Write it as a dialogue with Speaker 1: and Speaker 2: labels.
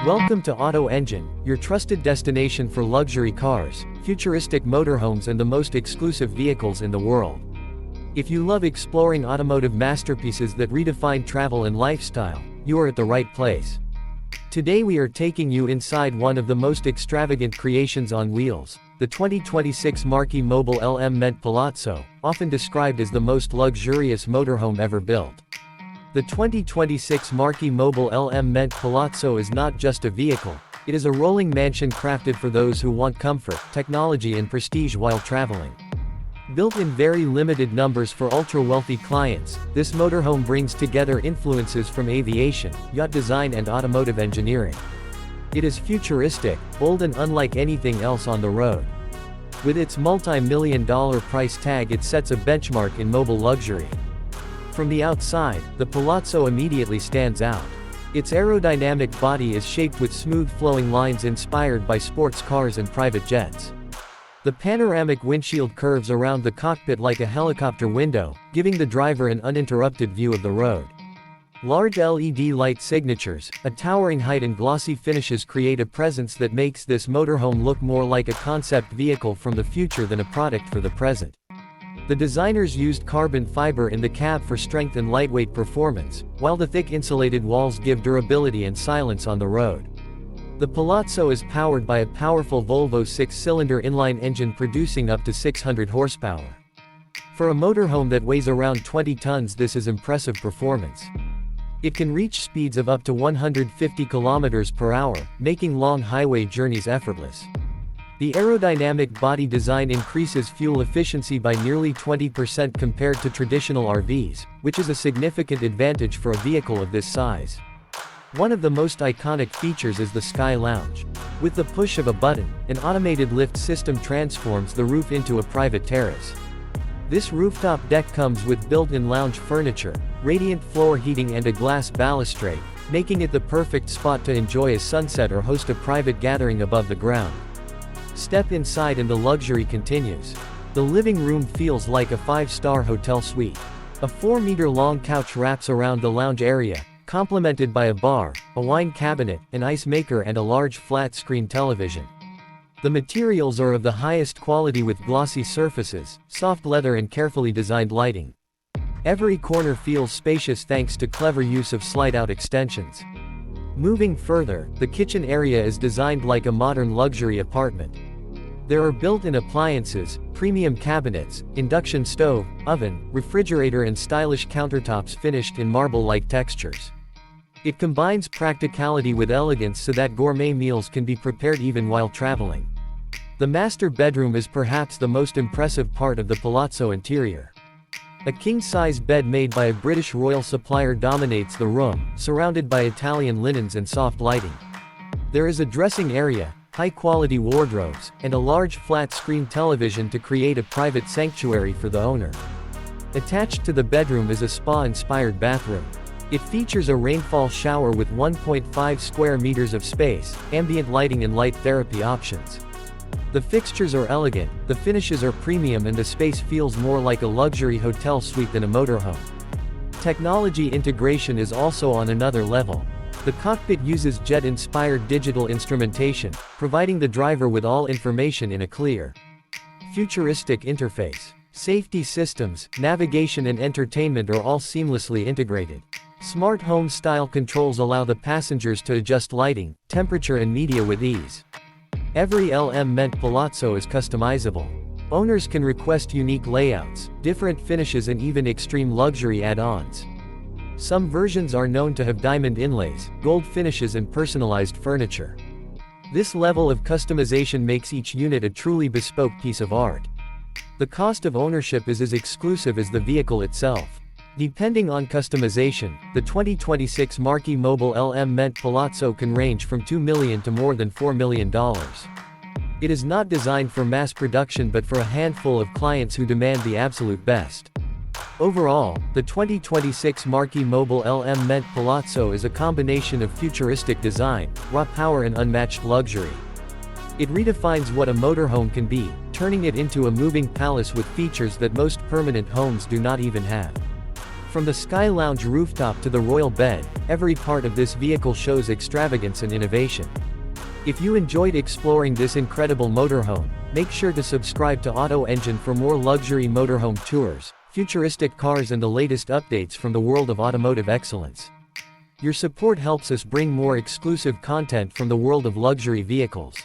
Speaker 1: Welcome to Auto Engine, your trusted destination for luxury cars, futuristic motorhomes and the most exclusive vehicles in the world. If you love exploring automotive masterpieces that redefine travel and lifestyle, you are at the right place. Today we are taking you inside one of the most extravagant creations on wheels, the 2026 Marchi Mobile eleMMent Palazzo, often described as the most luxurious motorhome ever built. The 2026 Marchi Mobile eleMMent Palazzo is not just a vehicle, it is a rolling mansion crafted for those who want comfort, technology and prestige while traveling. Built in very limited numbers for ultra-wealthy clients, this motorhome brings together influences from aviation, yacht design and automotive engineering. It is futuristic, bold and unlike anything else on the road. With its multi-million-dollar price tag, it sets a benchmark in mobile luxury. From the outside, the Palazzo immediately stands out. Its aerodynamic body is shaped with smooth flowing lines inspired by sports cars and private jets. The panoramic windshield curves around the cockpit like a helicopter window, giving the driver an uninterrupted view of the road. Large LED light signatures, a towering height and glossy finishes create a presence that makes this motorhome look more like a concept vehicle from the future than a product for the present. The designers used carbon fiber in the cab for strength and lightweight performance, while the thick insulated walls give durability and silence on the road. The Palazzo is powered by a powerful Volvo 6-cylinder inline engine producing up to 600 horsepower. For a motorhome that weighs around 20 tons, this is impressive performance. It can reach speeds of up to 150 km per hour, making long highway journeys effortless. The aerodynamic body design increases fuel efficiency by nearly 20% compared to traditional RVs, which is a significant advantage for a vehicle of this size. One of the most iconic features is the Sky Lounge. With the push of a button, an automated lift system transforms the roof into a private terrace. This rooftop deck comes with built-in lounge furniture, radiant floor heating and a glass balustrade, making it the perfect spot to enjoy a sunset or host a private gathering above the ground. Step inside and the luxury continues. The living room feels like a 5-star hotel suite. A 4-meter-long couch wraps around the lounge area, complemented by a bar, a wine cabinet, an ice maker and a large flat-screen television. The materials are of the highest quality with glossy surfaces, soft leather and carefully designed lighting. Every corner feels spacious thanks to clever use of slide-out extensions. Moving further, the kitchen area is designed like a modern luxury apartment. There are built-in appliances, premium cabinets, induction stove, oven, refrigerator and stylish countertops finished in marble-like textures. It combines practicality with elegance so that gourmet meals can be prepared even while traveling. The master bedroom is perhaps the most impressive part of the Palazzo interior. A king-size bed made by a British royal supplier dominates the room, surrounded by Italian linens and soft lighting. There is a dressing area, high-quality wardrobes, and a large flat-screen television to create a private sanctuary for the owner. Attached to the bedroom is a spa-inspired bathroom. It features a rainfall shower with 1.5 square meters of space, ambient lighting and light therapy options. The fixtures are elegant, the finishes are premium and the space feels more like a luxury hotel suite than a motorhome. Technology integration is also on another level. The cockpit uses jet-inspired digital instrumentation, providing the driver with all information in a clear, futuristic interface. Safety systems, navigation and entertainment are all seamlessly integrated. Smart home-style controls allow the passengers to adjust lighting, temperature and media with ease. Every eleMMent Palazzo is customizable. Owners can request unique layouts, different finishes and even extreme luxury add-ons. Some versions are known to have diamond inlays, gold finishes and personalized furniture. This level of customization makes each unit a truly bespoke piece of art. The cost of ownership is as exclusive as the vehicle itself. Depending on customization, the 2026 Marchi Mobile eleMMent Palazzo can range from $2 million to more than $4 million. It is not designed for mass production but for a handful of clients who demand the absolute best. Overall, the 2026 Marchi Mobile eleMMent Palazzo is a combination of futuristic design, raw power and unmatched luxury. It redefines what a motorhome can be, turning it into a moving palace with features that most permanent homes do not even have. From the Sky Lounge rooftop to the royal bed, every part of this vehicle shows extravagance and innovation. If you enjoyed exploring this incredible motorhome, make sure to subscribe to Auto Engine for more luxury motorhome tours, futuristic cars and the latest updates from the world of automotive excellence. Your support helps us bring more exclusive content from the world of luxury vehicles.